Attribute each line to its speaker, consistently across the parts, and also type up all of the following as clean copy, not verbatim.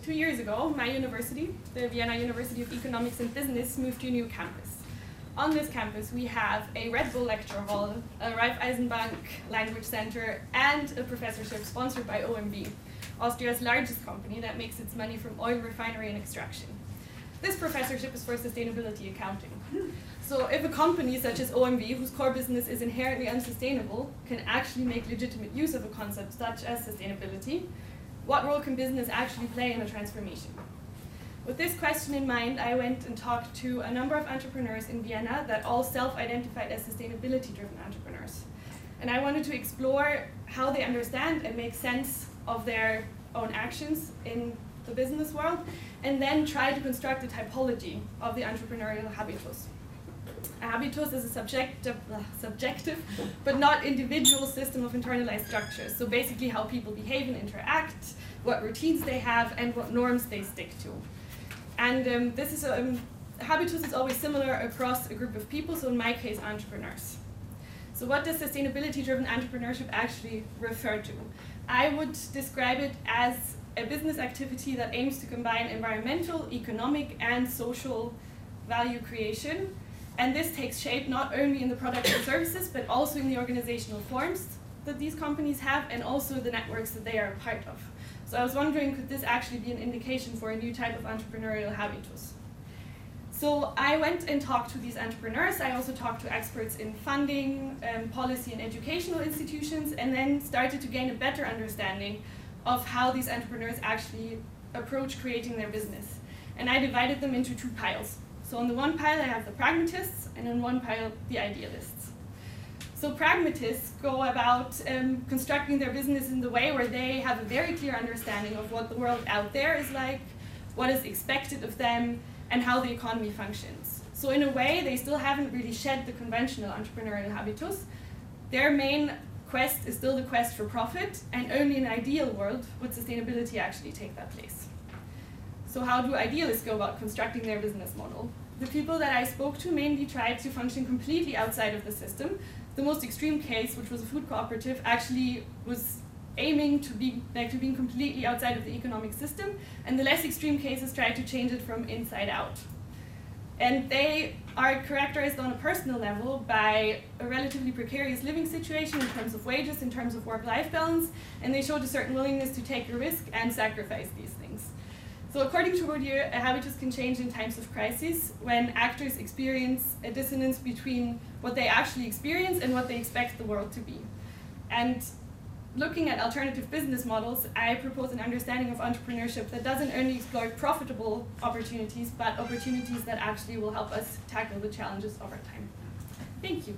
Speaker 1: 2 years ago, my university, the Vienna University of Economics and Business, moved to a new campus. On this campus, we have a Red Bull lecture hall, a Raiffeisenbank language center, and a professorship sponsored by OMV, Austria's largest company that makes its money from oil refinery and extraction. This professorship is for sustainability accounting. So if a company such as OMV, whose core business is inherently unsustainable, can actually make legitimate use of a concept such as sustainability, what role can business actually play in a transformation? With this question in mind, I went and talked to a number of entrepreneurs in Vienna that all self-identified as sustainability-driven entrepreneurs. And I wanted to explore how they understand and make sense of their own actions in the business world, and then try to construct a typology of the entrepreneurial habitus. A habitus is a subjective but not individual system of internalized structures. So basically how people behave and interact, what routines they have, and what norms they stick to. And this is habitus is always similar across a group of people, so in my case, entrepreneurs. So what does sustainability-driven entrepreneurship actually refer to? I would describe it as a business activity that aims to combine environmental, economic, and social value creation. And this takes shape not only in the products and services, but also in the organizational forms that these companies have, and also the networks that they are a part of. So I was wondering, could this actually be an indication for a new type of entrepreneurial habitus? So I went and talked to these entrepreneurs. I also talked to experts in funding, policy, and educational institutions, and then started to gain a better understanding of how these entrepreneurs actually approach creating their business. And I divided them into two piles. So on the one pile, I have the pragmatists, and on one pile, the idealists. So pragmatists go about constructing their business in the way where they have a very clear understanding of what the world out there is like, what is expected of them, and how the economy functions. So in a way, they still haven't really shed the conventional entrepreneurial habitus. Their main quest is still the quest for profit, and only in an ideal world would sustainability actually take that place. So how do idealists go about constructing their business model? The people that I spoke to mainly tried to function completely outside of the system. The most extreme case, which was a food cooperative, actually was aiming to be being completely outside of the economic system, and the less extreme cases tried to change it from inside out. And they are characterized on a personal level by a relatively precarious living situation in terms of wages, in terms of work-life balance, and they showed a certain willingness to take a risk and sacrifice these things. So according to Bourdieu, a habitus can change in times of crisis when actors experience a dissonance between what they actually experience and what they expect the world to be. And looking at alternative business models, I propose an understanding of entrepreneurship that doesn't only explore profitable opportunities, but opportunities that actually will help us tackle the challenges of our time. Thank you.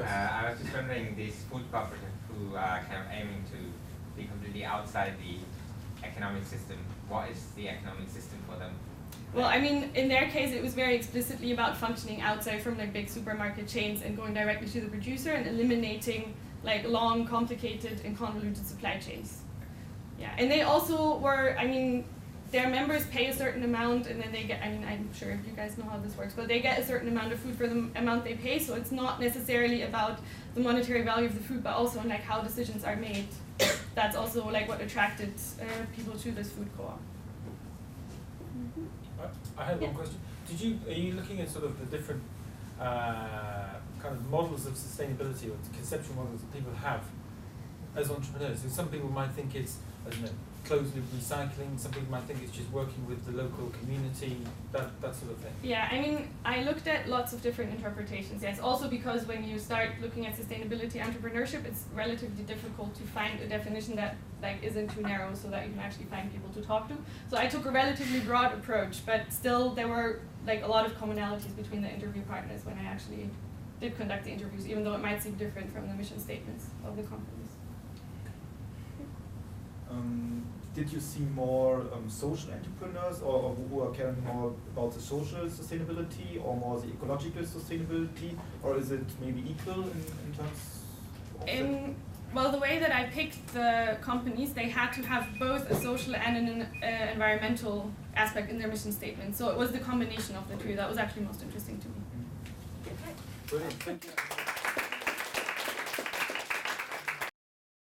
Speaker 2: I was just wondering, this food cooperative who are kind of aiming to be completely outside the economic system, what is the economic system for them?
Speaker 1: Well, I mean, in their case, it was very explicitly about functioning outside from like big supermarket chains and going directly to the producer and eliminating like long, complicated, and convoluted supply chains. Yeah, and they also were, I mean, their members pay a certain amount, and then they get, I mean, I'm sure you guys know how this works, but they get a certain amount of food for the amount they pay, so it's not necessarily about the monetary value of the food, but also like how decisions are made. That's also like what attracted people to this food co-op.
Speaker 3: I had one question. Are you looking at sort of the different kind of models of sustainability or conceptual models that people have as entrepreneurs? So some people might think it's, I don't know, closed loop recycling. Some people might think it's just working with the local community, that sort of thing.
Speaker 1: Yeah, I mean, I looked at lots of different interpretations, yes. Also because when you start looking at sustainability entrepreneurship, it's relatively difficult to find a definition that like isn't too narrow so that you can actually find people to talk to. So I took a relatively broad approach, but still there were like a lot of commonalities between the interview partners when I actually did conduct the interviews, even though it might seem different from the mission statements of the companies.
Speaker 4: Did you see more social entrepreneurs or who are caring more about the social sustainability or more the ecological sustainability, or is it maybe equal in terms of
Speaker 1: Well, the way that I picked the companies, they had to have both a social and an environmental aspect in their mission statement. So it was the combination of the two that was actually most interesting to me.
Speaker 4: Brilliant, thank you.